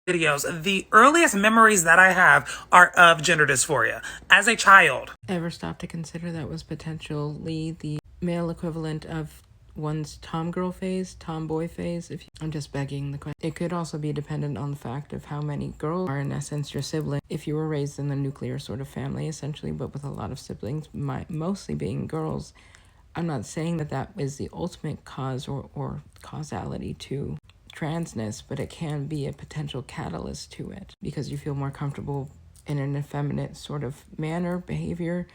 videos, the earliest memories that I have are of gender dysphoria as a child. Ever stop to consider that was potentially the male equivalent of one's tomgirl phase, tomboy phase? I'm just begging the question. It could also be dependent on the fact of how many girls are in essence your sibling. If you were raised in the nuclear sort of family, essentially, but with a lot of siblings, mostly being girls, I'm not saying that that is the ultimate cause or causality to transness, but it can be a potential catalyst to it because you feel more comfortable in an effeminate sort of manner, behavior,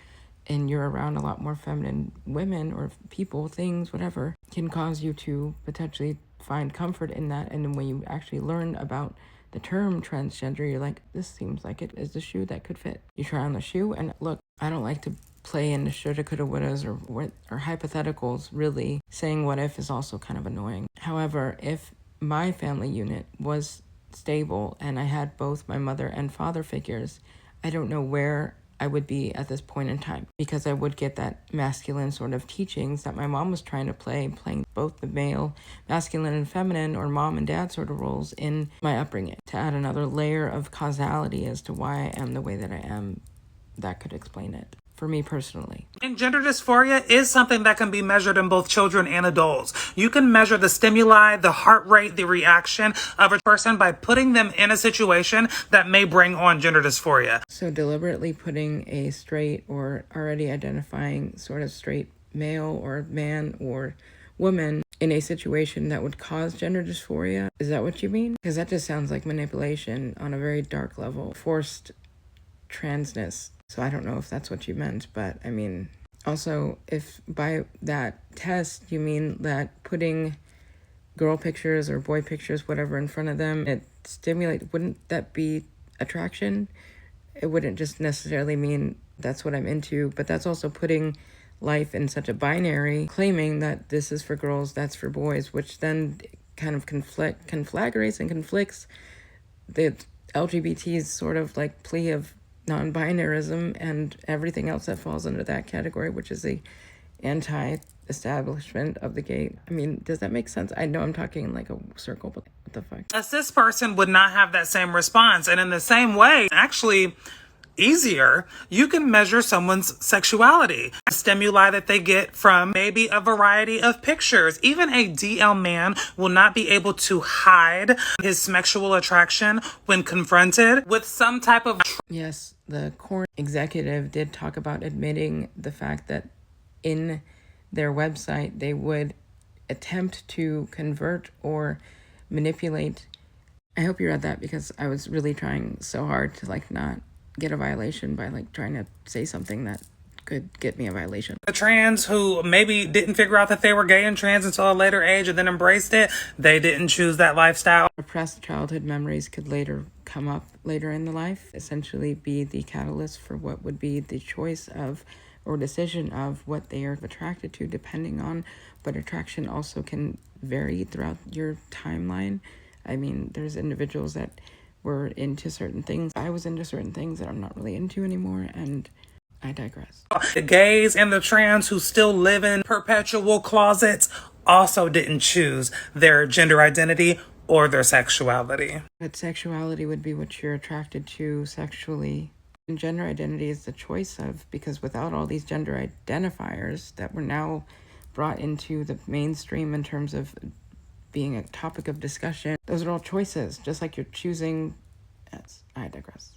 and you're around a lot more feminine women or people, things, whatever, can cause you to potentially find comfort in that. And then when you actually learn about the term transgender, you're like, this seems like it is the shoe that could fit. You try on the shoe, and look, I don't like to play into shoulda, coulda, wouldas or hypotheticals. Really, saying what if is also kind of annoying. However, if my family unit was stable and I had both my mother and father figures, I don't know where I would be at this point in time, because I would get that masculine sort of teachings that my mom was trying to playing both the male, masculine and feminine, or mom and dad sort of roles in my upbringing. To add another layer of causality as to why I am the way that I am, that could explain it. For me personally. And gender dysphoria is something that can be measured in both children and adults. You can measure the stimuli, the heart rate, the reaction of a person by putting them in a situation that may bring on gender dysphoria. So deliberately putting a straight or already identifying sort of straight male or man or woman in a situation that would cause gender dysphoria, is that what you mean? Because that just sounds like manipulation on a very dark level. Forced transness. So I don't know if that's what you meant, but I mean, also, if by that test you mean that putting girl pictures or boy pictures, whatever, in front of them, it stimulates, wouldn't that be attraction? It wouldn't just necessarily mean that's what I'm into, but that's also putting life in such a binary, claiming that this is for girls, that's for boys, which then kind of conflagrates and conflicts the LGBT's sort of like plea of non-binarism and everything else that falls under that category, which is the anti-establishment of the gay. I mean, does that make sense? I know I'm talking in like a circle, but what the fuck? A cis person would not have that same response. And in the same way, actually easier, you can measure someone's sexuality. Stimuli that they get from maybe a variety of pictures. Even a DL man will not be able to hide his sexual attraction when confronted with some type of... Yes, the Korn executive did talk about admitting the fact that in their website they would attempt to convert or manipulate. I hope you read that, because I was really trying so hard to like not get a violation by like trying to say something that could get me a violation. The trans who maybe didn't figure out that they were gay and trans until a later age and then embraced it, they didn't choose that lifestyle. Repressed childhood memories could later come up later in the life, essentially be the catalyst for what would be the choice of or decision of what they are attracted to, depending on, but attraction also can vary throughout your timeline. I mean, there's individuals that were into certain things. I was into certain things that I'm not really into anymore, and I digress. The gays and the trans who still live in perpetual closets also didn't choose their gender identity or their sexuality. But sexuality would be what you're attracted to sexually. And gender identity is the choice of, because without all these gender identifiers that were now brought into the mainstream in terms of being a topic of discussion, those are all choices, just like you're choosing. Yes, I digress.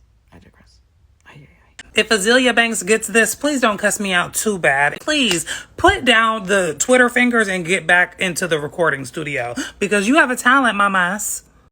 If Azealia Banks gets this, please don't cuss me out too bad. Please put down the Twitter fingers and get back into the recording studio, because you have a talent, mamas.